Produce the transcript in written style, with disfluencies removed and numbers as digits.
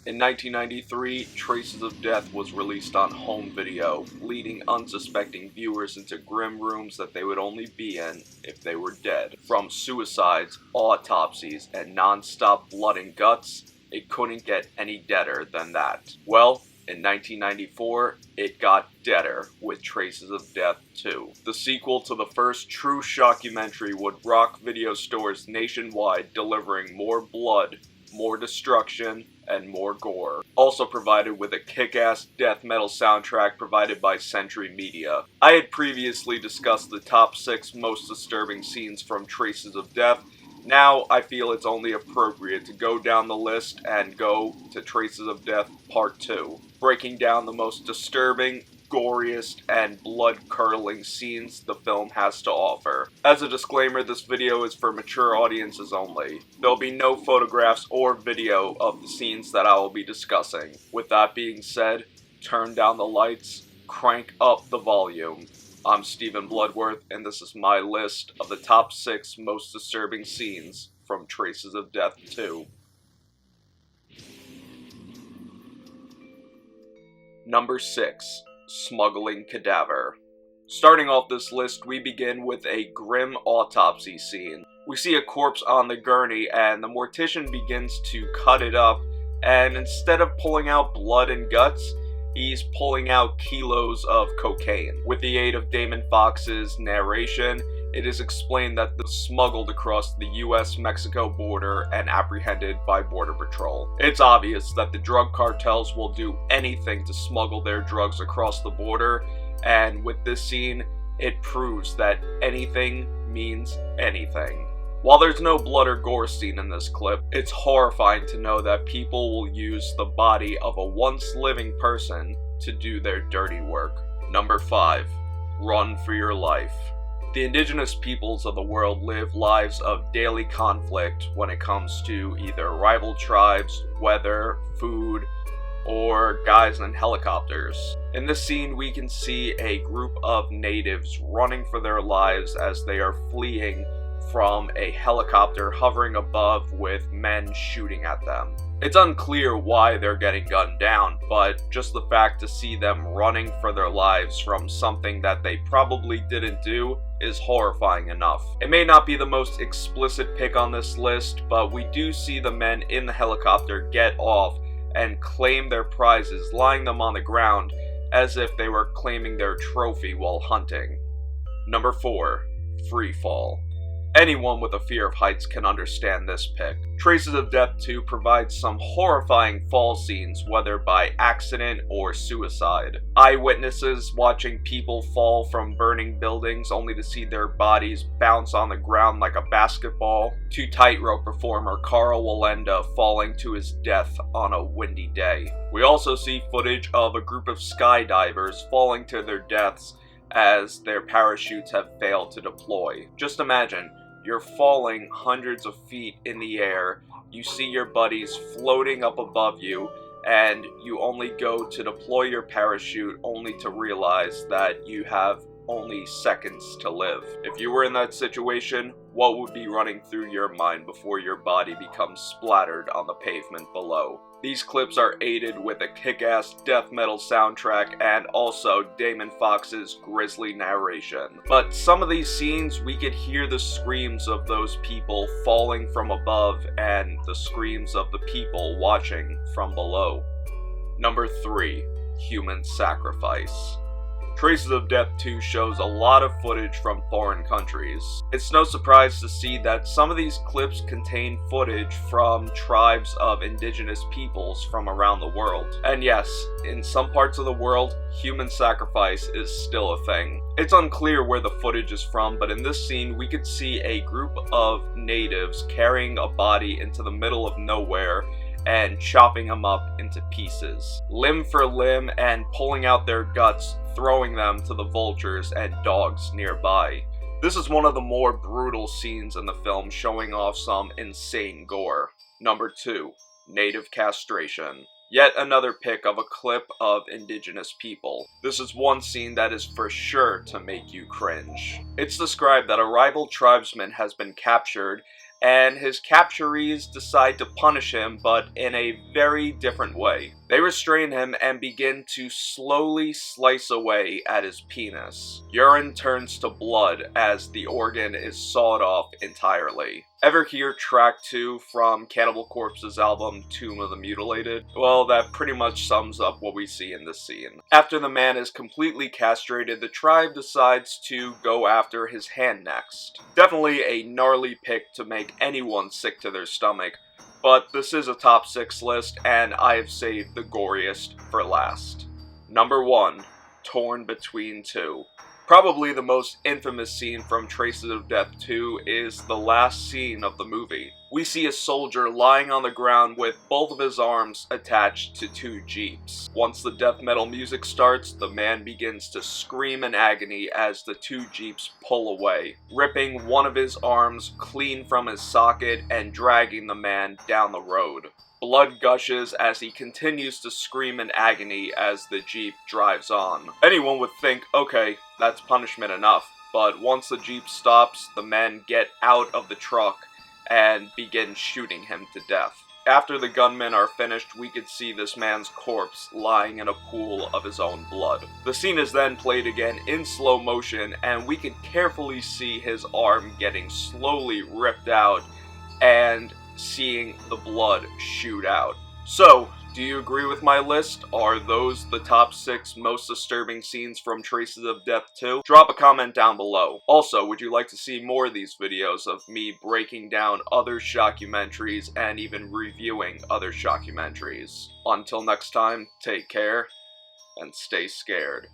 In 1993, Traces of Death was released on home video, leading unsuspecting viewers into grim rooms that they would only be in if they were dead. From suicides, autopsies, and non-stop blood and guts, it couldn't get any deader than that. Well, in 1994, it got deader with Traces of Death 2. The sequel to the first true shockumentary would rock video stores nationwide, delivering more blood, more destruction, and more gore. Also provided with a kick-ass death metal soundtrack provided by Century Media. I had previously discussed the top 6 most disturbing scenes from Traces of Death. Now I feel it's only appropriate to go down the list and go to Traces of Death Part 2, breaking down the most disturbing, goriest, and blood-curdling scenes the film has to offer. As a disclaimer, this video is for mature audiences only. There'll be no photographs or video of the scenes that I will be discussing. With that being said, turn down the lights, crank up the volume. I'm Stephen Bloodworth, and this is my list of the top 6 most disturbing scenes from Traces of Death 2. Number 6. Smuggling Cadaver. Starting off this list, we begin with a grim autopsy scene. We see a corpse on the gurney, and the mortician begins to cut it up, and instead of pulling out blood and guts, he's pulling out kilos of cocaine. With the aid of Damon Fox's narration, it is explained that this was smuggled across the US-Mexico border and apprehended by Border Patrol. It's obvious that the drug cartels will do anything to smuggle their drugs across the border, and with this scene, it proves that anything means anything. While there's no blood or gore scene in this clip, it's horrifying to know that people will use the body of a once living person to do their dirty work. Number 5. Run for your life. The indigenous peoples of the world live lives of daily conflict when it comes to either rival tribes, weather, food, or guys in helicopters. In this scene, we can see a group of natives running for their lives as they are fleeing from a helicopter hovering above with men shooting at them. It's unclear why they're getting gunned down, but just the fact to see them running for their lives from something that they probably didn't do is horrifying enough. It may not be the most explicit pick on this list, but we do see the men in the helicopter get off and claim their prizes, lying them on the ground as if they were claiming their trophy while hunting. Number 4. Free fall. Anyone with a fear of heights can understand this pick. Traces of Death 2 provides some horrifying fall scenes, whether by accident or suicide. Eyewitnesses watching people fall from burning buildings only to see their bodies bounce on the ground like a basketball, to tightrope performer Carl Walenda falling to his death on a windy day. We also see footage of a group of skydivers falling to their deaths as their parachutes have failed to deploy. Just imagine, you're falling hundreds of feet in the air, you see your buddies floating up above you, and you only go to deploy your parachute only to realize that you have only seconds to live. If you were in that situation, what would be running through your mind before your body becomes splattered on the pavement below? These clips are aided with a kick-ass death metal soundtrack and also Damon Fox's grisly narration. But some of these scenes, we could hear the screams of those people falling from above and the screams of the people watching from below. Number 3. Human sacrifice. Traces of Death 2 shows a lot of footage from foreign countries. It's no surprise to see that some of these clips contain footage from tribes of indigenous peoples from around the world. And yes, in some parts of the world, human sacrifice is still a thing. It's unclear where the footage is from, but in this scene we could see a group of natives carrying a body into the middle of nowhere and chopping them up into pieces, limb for limb, and pulling out their guts, throwing them to the vultures and dogs nearby. This is one of the more brutal scenes in the film, showing off some insane gore. Number 2. Native castration. Yet another pick of a clip of indigenous people. This is one scene that is for sure to make you cringe. It's described that a rival tribesman has been captured and his captorees decide to punish him, but in a very different way. They restrain him and begin to slowly slice away at his penis. Urine turns to blood as the organ is sawed off entirely. Ever hear track 2 from Cannibal Corpse's album Tomb of the Mutilated? Well, that pretty much sums up what we see in this scene. After the man is completely castrated, the tribe decides to go after his hand next. Definitely a gnarly pick to make anyone sick to their stomach, but this is a top 6 list and I have saved the goriest for last. Number 1. Torn Between Two. Probably the most infamous scene from Traces of Death 2 is the last scene of the movie. We see a soldier lying on the ground with both of his arms attached to 2 jeeps. Once the death metal music starts, the man begins to scream in agony as the 2 jeeps pull away, ripping one of his arms clean from his socket and dragging the man down the road. Blood gushes as he continues to scream in agony as the jeep drives on. Anyone would think, okay, that's punishment enough, but once the jeep stops, the men get out of the truck and begin shooting him to death. After the gunmen are finished, we could see this man's corpse lying in a pool of his own blood. The scene is then played again in slow motion, and we can carefully see his arm getting slowly ripped out and seeing the blood shoot out. So, do you agree with my list? Are those the top 6 most disturbing scenes from Traces of Death 2? Drop a comment down below. Also, would you like to see more of these videos of me breaking down other shockumentaries and even reviewing other shockumentaries? Until next time, take care and stay scared.